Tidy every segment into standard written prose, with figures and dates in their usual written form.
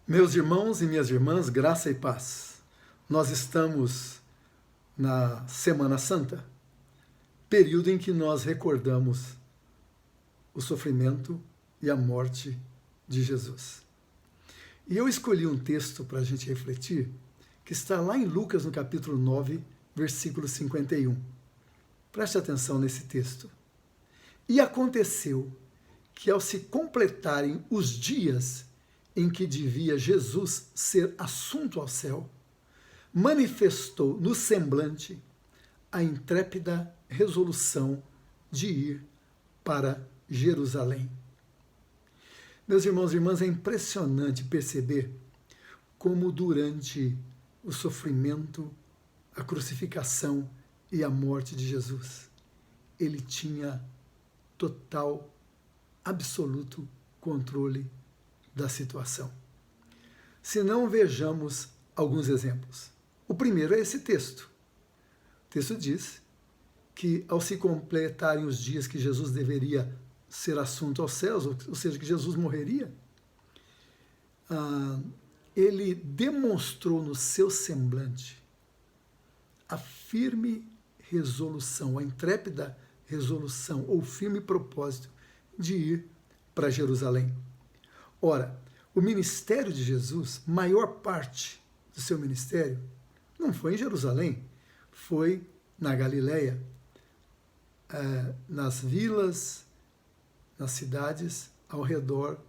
Meus irmãos e minhas irmãs, graça e paz. Nós estamos na Semana Santa, período em que nós recordamos o sofrimento e a morte de Jesus. E eu escolhi um texto para a gente refletir, que está lá em Lucas, no capítulo 9, versículo 51. Preste atenção nesse texto. E aconteceu que, ao se completarem os dias em que devia Jesus ser assunto ao céu, manifestou no semblante a intrépida resolução de ir para Jerusalém. Meus irmãos e irmãs, é impressionante perceber como durante o sofrimento, a crucificação e a morte de Jesus, ele tinha total, absoluto controle da situação. Se não, vejamos alguns exemplos. O primeiro é esse texto. O texto diz que, ao se completarem os dias que Jesus deveria ser assunto aos céus, ou seja, que Jesus morreria, ele demonstrou no seu semblante a firme resolução, a intrépida resolução ou firme propósito de ir para Jerusalém. Ora, o ministério de Jesus, maior parte do seu ministério, não foi em Jerusalém, foi na Galileia, nas vilas, nas cidades ao redor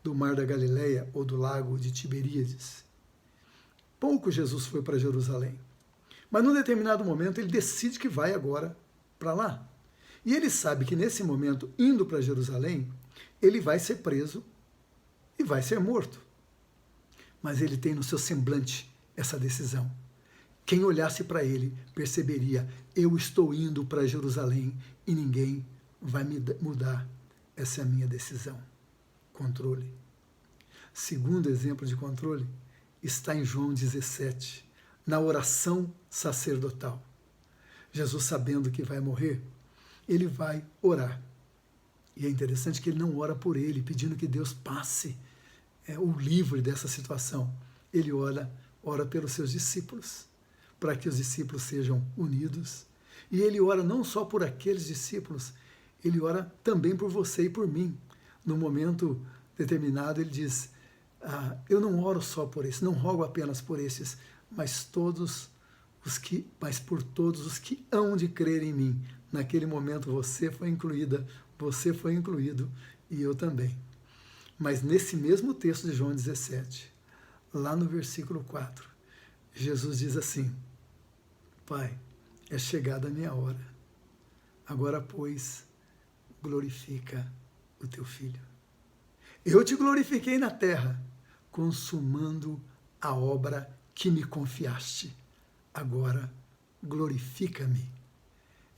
do Mar da Galileia ou do Lago de Tiberíades. Pouco Jesus foi para Jerusalém. Mas num determinado momento ele decide que vai agora para lá. E ele sabe que nesse momento, indo para Jerusalém, ele vai ser preso e vai ser morto. Mas ele tem no seu semblante essa decisão. Quem olhasse para ele perceberia: eu estou indo para Jerusalém e ninguém vai me mudar. Essa é a minha decisão. Controle. Segundo exemplo de controle está em João 17, na oração sacerdotal. Jesus, sabendo que vai morrer, ele vai orar. E é interessante que ele não ora por ele, pedindo que Deus passe o livre dessa situação. Ele ora pelos seus discípulos, para que os discípulos sejam unidos. E ele ora não só por aqueles discípulos, ele ora também por você e por mim. No momento determinado, ele diz: eu não oro só por esses, não rogo apenas por esses, mas por todos os que hão de crer em mim. Naquele momento você foi incluída, você foi incluído e eu também. Mas nesse mesmo texto de João 17, lá no versículo 4, Jesus diz assim: Pai, é chegada a minha hora. Agora, pois, glorifica o teu Filho. Eu te glorifiquei na terra, consumando a obra que me confiaste. Agora, glorifica-me.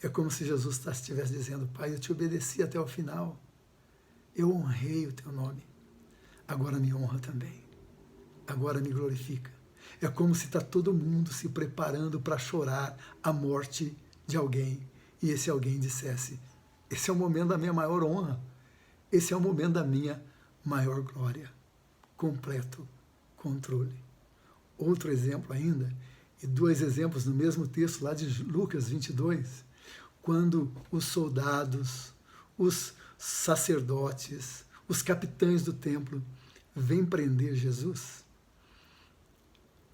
É como se Jesus estivesse dizendo: Pai, eu te obedeci até o final. Eu honrei o teu nome. Agora me honra também. Agora me glorifica. É como se está todo mundo se preparando para chorar a morte de alguém. E esse alguém dissesse: esse é o momento da minha maior honra. Esse é o momento da minha maior glória. Completo controle. Outro exemplo ainda, e dois exemplos no mesmo texto lá de Lucas 22, quando os soldados, os sacerdotes, os capitães do templo vêm prender Jesus.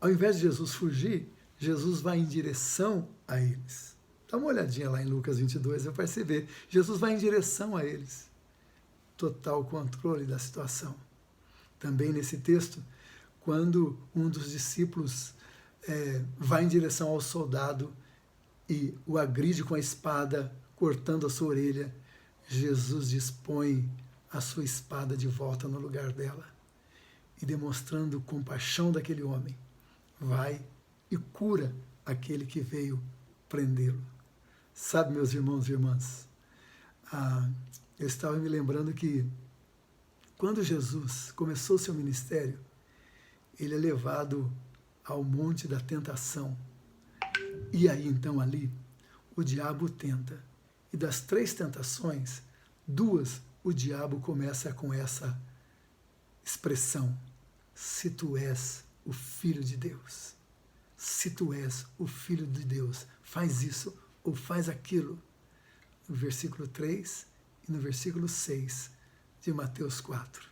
Ao invés de Jesus fugir, Jesus vai em direção a eles. Dá uma olhadinha lá em Lucas 22, vai perceber. Jesus vai em direção a eles. Total controle da situação. Também nesse texto, quando um dos discípulos vai em direção ao soldado e o agride com a espada, cortando a sua orelha, Jesus dispõe a sua espada de volta no lugar dela. E demonstrando compaixão daquele homem, vai e cura aquele que veio prendê-lo. Sabe, meus irmãos e irmãs, eu estava me lembrando que quando Jesus começou seu ministério, ele é levado ao monte da tentação. E aí, então, ali, o diabo tenta. E das 3 tentações, 2, o diabo começa com essa expressão: se tu és o Filho de Deus. Se tu és o Filho de Deus, faz isso ou faz aquilo. No versículo 3 e no versículo 6 de Mateus 4.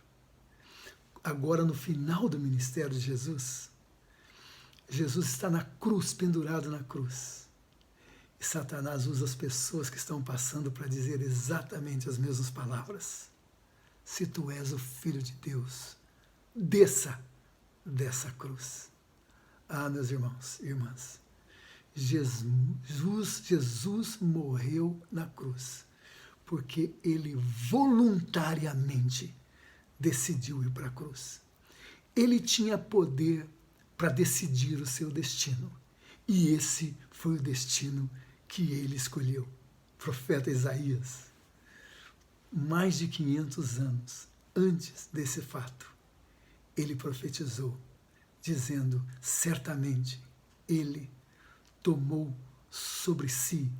Agora, no final do ministério de Jesus, Jesus está na cruz, pendurado na cruz. E Satanás usa as pessoas que estão passando para dizer exatamente as mesmas palavras. Se tu és o Filho de Deus, desça dessa cruz. Ah, meus irmãos e irmãs, Jesus morreu na cruz porque ele voluntariamente decidiu ir para a cruz. Ele tinha poder para decidir o seu destino. E esse foi o destino que ele escolheu. Profeta Isaías, mais de 500 anos antes desse fato, ele profetizou, dizendo, certamente, ele tomou sobre si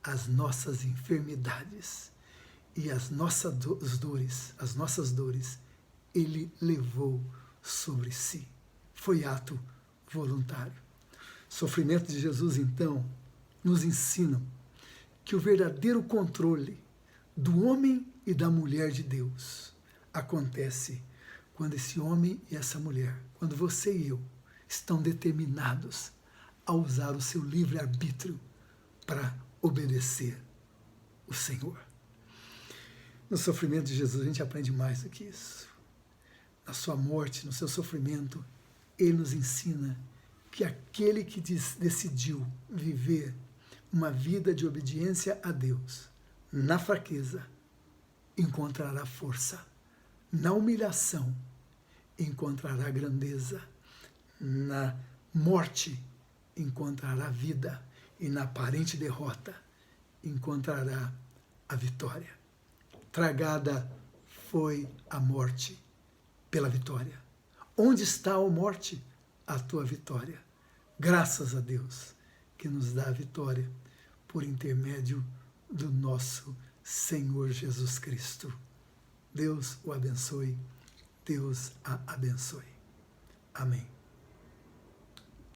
as nossas enfermidades e as nossas dores, ele levou sobre si. Foi ato voluntário. O sofrimento de Jesus, então, nos ensina que o verdadeiro controle do homem e da mulher de Deus acontece quando esse homem e essa mulher, quando você e eu, estão determinados a usar o seu livre-arbítrio para obedecer o Senhor. No sofrimento de Jesus, a gente aprende mais do que isso. Na sua morte, no seu sofrimento, ele nos ensina que aquele que decidiu viver uma vida de obediência a Deus, na fraqueza, encontrará força. Na humilhação, encontrará grandeza. Na morte, encontrará vida. E na aparente derrota, encontrará a vitória. Tragada foi a morte pela vitória. Onde está, ó morte, a tua vitória? Graças a Deus que nos dá a vitória por intermédio do nosso Senhor Jesus Cristo. Deus o abençoe, Deus a abençoe. Amém.